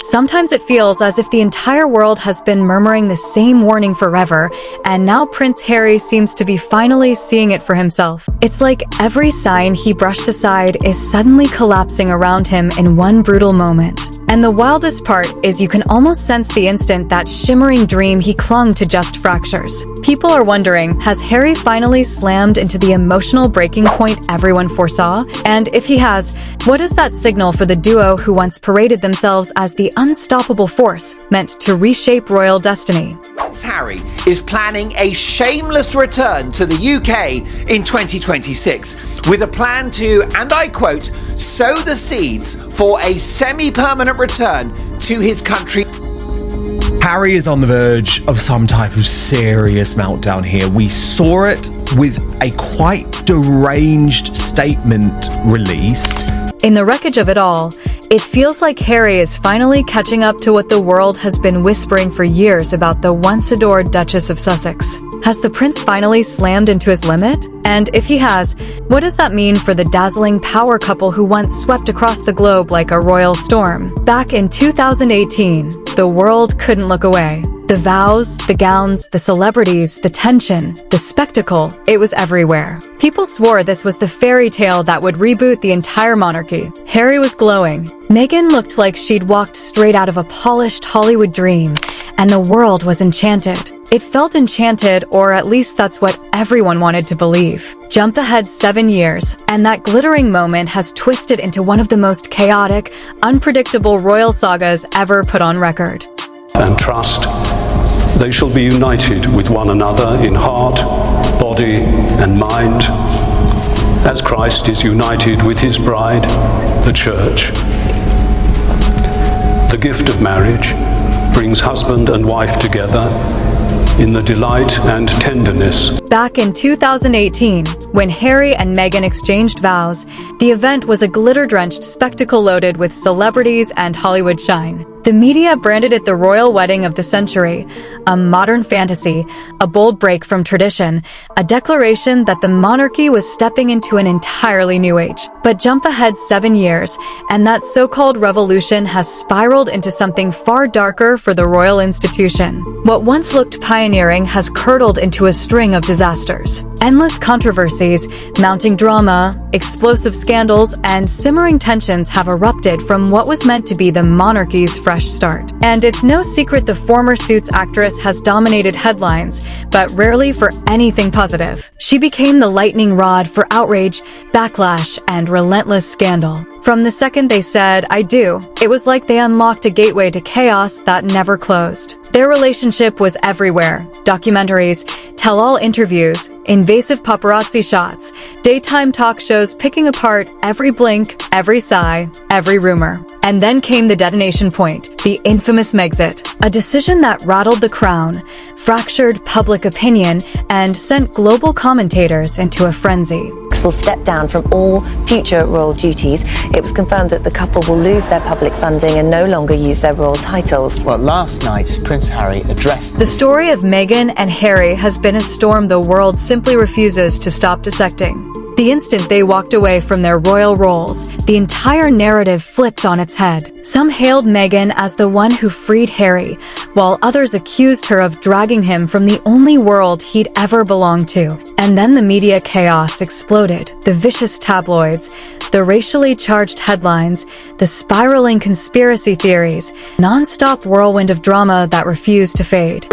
Sometimes it feels as if the entire world has been murmuring the same warning forever, and now Prince Harry seems to be finally seeing it for himself. It's like every sign he brushed aside is suddenly collapsing around him in one brutal moment. And the wildest part is you can almost sense the instant that shimmering dream he clung to just fractures. People are wondering, has Harry finally slammed into the emotional breaking point everyone foresaw? And if he has, what is that signal for the duo who once paraded themselves as the unstoppable force meant to reshape royal destiny? Prince Harry is planning a shameless return to the UK in 2026 with a plan to, and I quote, sow the seeds for a semi-permanent return to his country. Harry is on the verge of some type of serious meltdown here. We saw it with a quite deranged statement released. In the wreckage of it all, it feels like Harry is finally catching up to what the world has been whispering for years about the once-adored Duchess of Sussex. Has the prince finally slammed into his limit? And if he has, what does that mean for the dazzling power couple who once swept across the globe like a royal storm? Back in 2018, the world couldn't look away. The vows, the gowns, the celebrities, the tension, the spectacle, it was everywhere. People swore this was the fairy tale that would reboot the entire monarchy. Harry was glowing. Meghan looked like she'd walked straight out of a polished Hollywood dream, and the world was enchanted. It felt enchanted, or at least that's what everyone wanted to believe. Jump ahead 7 years, and that glittering moment has twisted into one of the most chaotic, unpredictable royal sagas ever put on record. And trust, they shall be united with one another in heart, body, and mind, as Christ is united with his bride, the Church. The gift of marriage brings husband and wife together in the delight and tenderness. Back in 2018, when Harry and Meghan exchanged vows, the event was a glitter-drenched spectacle loaded with celebrities and Hollywood shine. The media branded it the royal wedding of the century, a modern fantasy, a bold break from tradition, a declaration that the monarchy was stepping into an entirely new age. But jump ahead 7 years, and that so-called revolution has spiraled into something far darker for the royal institution. What once looked pioneering has curdled into a string of disasters. Endless controversies, mounting drama, explosive scandals, and simmering tensions have erupted from what was meant to be the monarchy's fresh start. And it's no secret the former Suits actress has dominated headlines, but rarely for anything positive. She became the lightning rod for outrage, backlash, and relentless scandal. From the second they said, "I do," it was like they unlocked a gateway to chaos that never closed. Their relationship was everywhere. Documentaries, tell-all interviews, invasive paparazzi shots, daytime talk shows picking apart every blink, every sigh, every rumor. And then came the detonation point, the infamous Megxit, a decision that rattled the crown, fractured public opinion, and sent global commentators into a frenzy. Will step down from all future royal duties. It was confirmed that the couple will lose their public funding and no longer use their royal titles. Well, last night, Prince Harry addressed... The story of Meghan and Harry has been a storm the world simply refuses to stop dissecting. The instant they walked away from their royal roles, the entire narrative flipped on its head. Some hailed Meghan as the one who freed Harry, while others accused her of dragging him from the only world he'd ever belonged to. And then the media chaos exploded. The vicious tabloids, the racially charged headlines, the spiraling conspiracy theories, non-stop whirlwind of drama that refused to fade.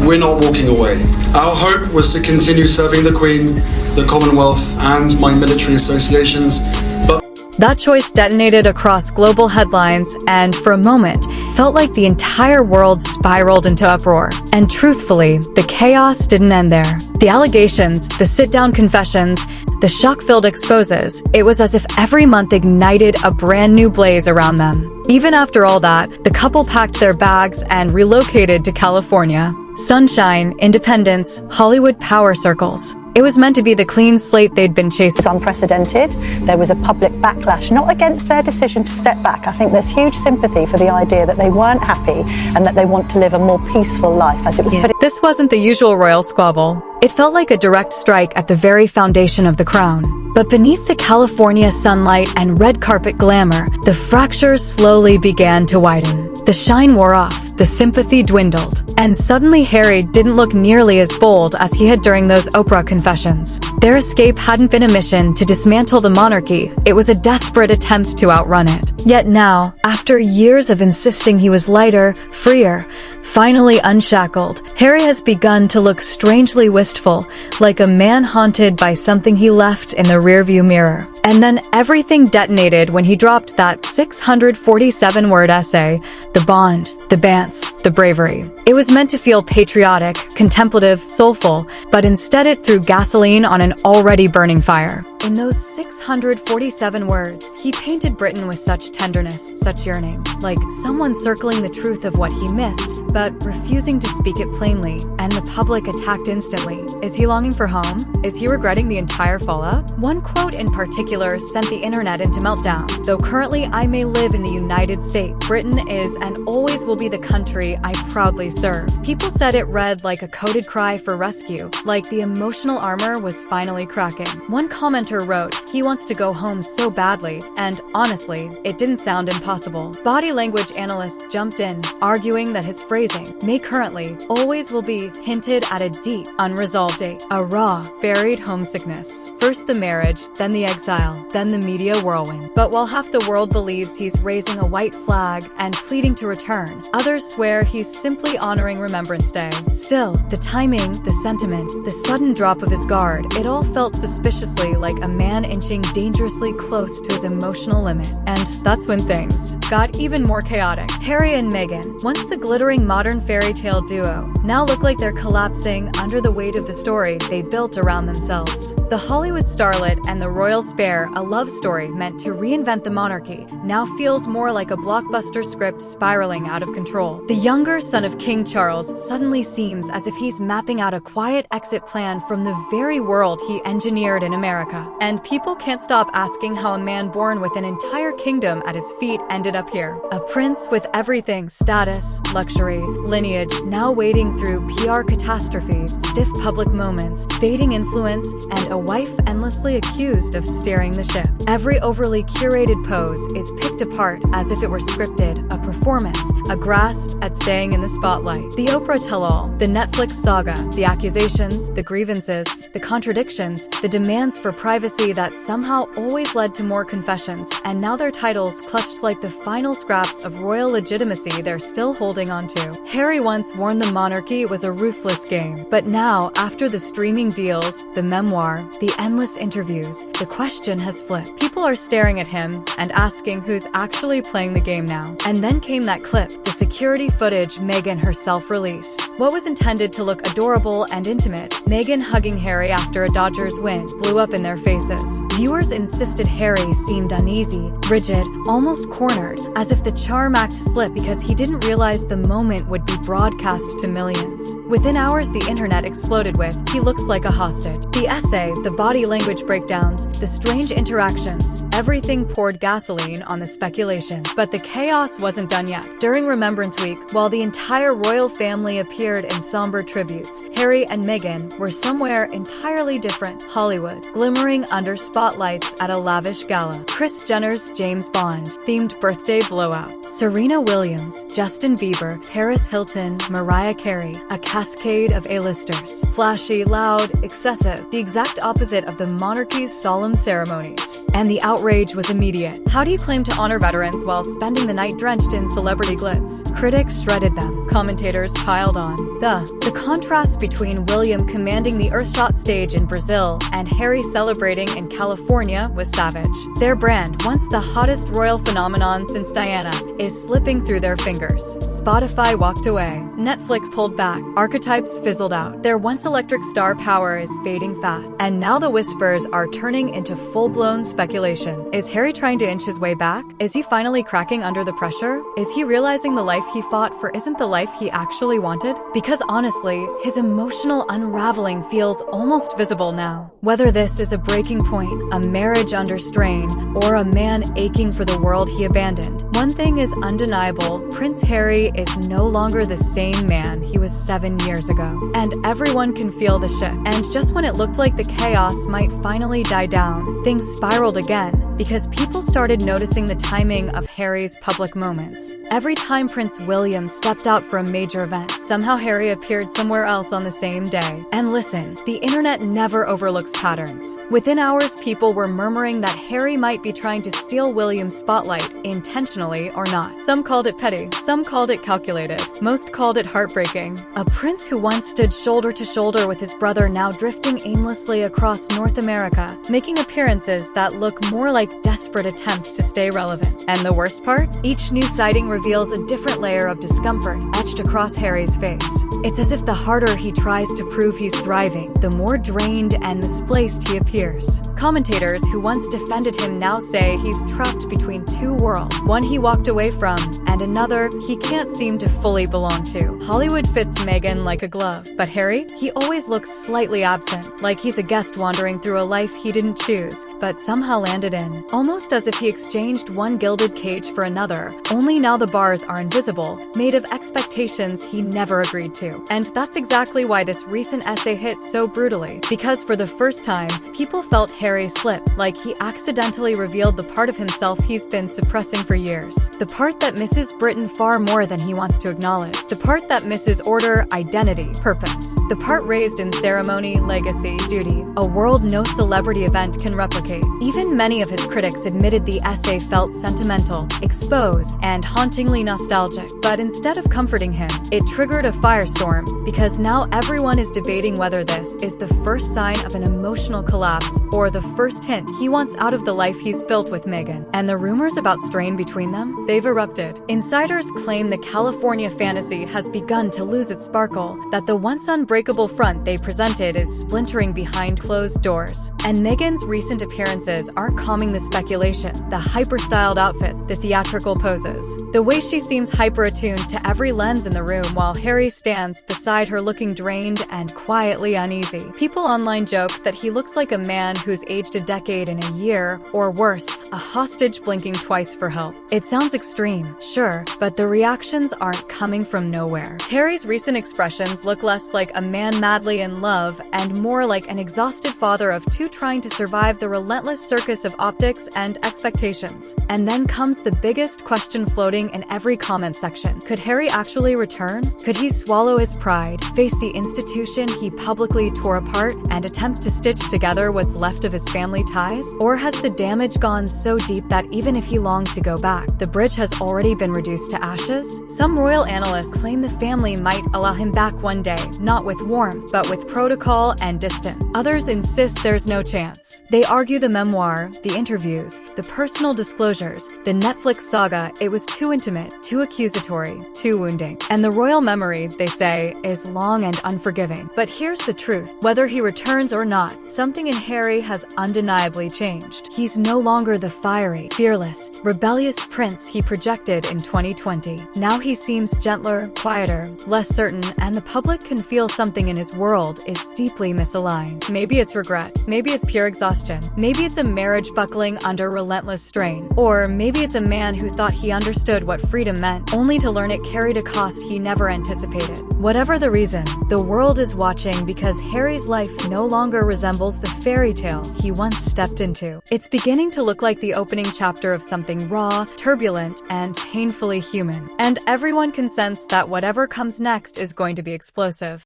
We're not walking away. Our hope was to continue serving the Queen, the Commonwealth, and my military associations, but that choice detonated across global headlines and, for a moment, felt like the entire world spiraled into uproar. And truthfully, the chaos didn't end there. The allegations, the sit-down confessions, the shock-filled exposes, it was as if every month ignited a brand new blaze around them. Even after all that, the couple packed their bags and relocated to California. Sunshine, independence, Hollywood power circles. It was meant to be the clean slate they'd been chasing. It was unprecedented. There was a public backlash, not against their decision to step back. I think there's huge sympathy for the idea that they weren't happy and that they want to live a more peaceful life, as it was put. This wasn't the usual royal squabble. It felt like a direct strike at the very foundation of the crown. But beneath the California sunlight and red carpet glamour, the fractures slowly began to widen. The shine wore off, the sympathy dwindled, and suddenly Harry didn't look nearly as bold as he had during those Oprah confessions. Their escape hadn't been a mission to dismantle the monarchy, it was a desperate attempt to outrun it. Yet now, after years of insisting he was lighter, freer, finally unshackled, Harry has begun to look strangely wistful, like a man haunted by something he left in the rearview mirror. And then everything detonated when he dropped that 647-word essay, the bond, the bants, the bravery. It was meant to feel patriotic, contemplative, soulful, but instead it threw gasoline on an already burning fire. In those 647 words, he painted Britain with such tenderness, such yearning, like someone circling the truth of what he missed, but refusing to speak it plainly, and the public attacked instantly. Is he longing for home? Is he regretting the entire fallout? One quote in particular sent the internet into meltdown. Though currently I may live in the United States, Britain is and always will be the country I proudly serve. People said it read like a coded cry for rescue, like the emotional armor was finally cracking. One commenter wrote, "He wants to go home so badly," and honestly, it didn't sound impossible. Body language analysts jumped in, arguing that his phrasing, may currently, always will be, hinted at a deep, unresolved ache, a raw, buried homesickness. First the marriage, then the exile, then the media whirlwind. But while half the world believes he's raising a white flag and pleading to return, others swear he's simply honoring Remembrance Day. Still, the timing, the sentiment, the sudden drop of his guard, it all felt suspiciously like a man inching dangerously close to his emotional limit. And that's when things got even more chaotic. Harry and Meghan, once the glittering modern fairy tale duo, now look like they're collapsing under the weight of the story they built around themselves. The Hollywood starlet and the royal spare, a love story meant to reinvent the monarchy, now feels more like a blockbuster script spiraling out of control. The younger son of King Charles suddenly seems as if he's mapping out a quiet exit plan from the very world he engineered in America. And people can't stop asking how a man born with an entire kingdom at his feet ended up here. A prince with everything, status, luxury, lineage, now wading through PR catastrophes, stiff public moments, fading influence, and a wife endlessly accused of steering the ship. Every overly curated pose is picked apart as if it were scripted, a performance, a grasp at staying in the spotlight. The Oprah tell-all, the Netflix saga, the accusations, the grievances, the contradictions, the demands for privacy that somehow always led to more confessions, and now their titles clutched like the final scraps of royal legitimacy they're still holding onto. Harry once warned the monarchy was a ruthless game, but now, after the streaming deals, the memoir, the endless interviews, the question has flipped. People are staring at him and asking who's actually playing the game now. And then came that clip, the security footage Meghan herself released. What was intended to look adorable and intimate, Meghan hugging Harry after a Dodgers win, blew up in their faces. Viewers insisted Harry seemed uneasy, rigid, almost cornered, as if the charm act slipped because he didn't realize the moment would be broadcast to millions. Within hours, the internet exploded with, "He looks like a hostage." The essay, the body language breakdowns, the strange interactions, everything poured gasoline on the speculation. But the chaos wasn't done yet. During Remembrance Week, while the entire royal family appeared in somber tributes, Harry and Meghan were somewhere entirely different, Hollywood, glimmering under spotlights at a lavish gala. Kris Jenner's James Bond-themed birthday blowout. Serena Williams, Justin Bieber, Paris Hilton, Mariah Carey, a cascade of A-listers. Flashy, loud, excessive, the exact opposite of the monarchy's solemn ceremonies. And the outrage was immediate. How do you claim to honor veterans while spending the night drenched in celebrity glitz? Critics shredded them. Commentators piled on. The contrast between William commanding the Earthshot stage in Brazil and Harry celebrating in California was savage. Their brand, once the hottest royal phenomenon since Diana, is slipping through their fingers. Spotify walked away. Netflix pulled back. Archetypes fizzled out. Their once electric star power is fading fast. And now the whispers are turning into full-blown speculations. speculation. Is Harry trying to inch his way back? Is he finally cracking under the pressure? Is he realizing the life he fought for isn't the life he actually wanted? Because honestly, his emotional unraveling feels almost visible now. Whether this is a breaking point, a marriage under strain, or a man aching for the world he abandoned, one thing is undeniable: Prince Harry is no longer the same man he was 7 years ago. And everyone can feel the shift. And just when it looked like the chaos might finally die down, things spiraled again, because people started noticing the timing of Harry's public moments. Every time Prince William stepped out for a major event, somehow Harry appeared somewhere else on the same day. And listen, the internet never overlooks patterns. Within hours, people were murmuring that Harry might be trying to steal William's spotlight, intentionally or not. Some called it petty, some called it calculated, most called it heartbreaking. A prince who once stood shoulder to shoulder with his brother now drifting aimlessly across North America, making appearances that look more like desperate attempts to stay relevant. And the worst part? Each new sighting reveals a different layer of discomfort etched across Harry's face. It's as if the harder he tries to prove he's thriving, the more drained and misplaced he appears. Commentators who once defended him now say he's trapped between two worlds, one he walked away from, and another he can't seem to fully belong to. Hollywood fits Meghan like a glove, but Harry? He always looks slightly absent, like he's a guest wandering through a life he didn't choose, but somehow landed in. Almost as if he exchanged one gilded cage for another, only now the bars are invisible, made of expectations he never agreed to. And that's exactly why this recent essay hit so brutally, because for the first time, people felt Harry slip, like he accidentally revealed the part of himself he's been suppressing for years. The part that misses Britain far more than he wants to acknowledge. The part that misses order, identity, purpose. The part raised in ceremony, legacy, duty, a world no celebrity event can replicate. Even many of his critics admitted the essay felt sentimental, exposed, and hauntingly nostalgic. But instead of comforting him, it triggered a firestorm, because now everyone is debating whether this is the first sign of an emotional collapse or the first hint he wants out of the life he's built with Meghan. And the rumors about strain between them? They've erupted. Insiders claim the California fantasy has begun to lose its sparkle, that the once unbreakable front they presented is splintering behind closed doors. And Meghan's recent appearances aren't calming the speculation. The hyper-styled outfits, the theatrical poses, the way she seems hyper-attuned to every lens in the room while Harry stands beside her looking drained and quietly uneasy. People online joke that he looks like a man who's aged a decade in a year, or worse, a hostage blinking twice for help. It sounds extreme, sure, but the reactions aren't coming from nowhere. Harry's recent expressions look less like a man madly in love and more like an exhausted father of two trying to survive the relentless circus of optics and expectations. And then comes the biggest question floating in every comment section. Could Harry actually return? Could he swallow his pride, face the institution he publicly tore apart, and attempt to stitch together what's left of his family ties? Or has the damage gone so deep that even if he longed to go back, the bridge has already been reduced to ashes? Some royal analysts claim the family might allow him back one day, not with warmth, but with protocol and distance. Others insist there's no chance. They argue the memoir, the interviews, the personal disclosures, the Netflix saga, it was too intimate, too accusatory, too wounding. And the royal memory, they say, is long and unforgiving. But here's the truth. Whether he returns or not, something in Harry has undeniably changed. He's no longer the fiery, fearless, rebellious prince he projected in 2020. Now he seems gentler, quieter, less certain, and the public can feel something in his world is deeply misaligned. Maybe it's regret. Maybe it's pure exhaustion. Maybe it's a marriage buckling under relentless strain. Or maybe it's a man who thought he understood what freedom meant, only to learn it carried a cost he never anticipated. Whatever the reason, the world is watching because Harry's life no longer resembles the fairy tale he once stepped into. It's beginning to look like the opening chapter of something raw, turbulent, and painfully human. And everyone can sense that whatever comes next is going to be explosive.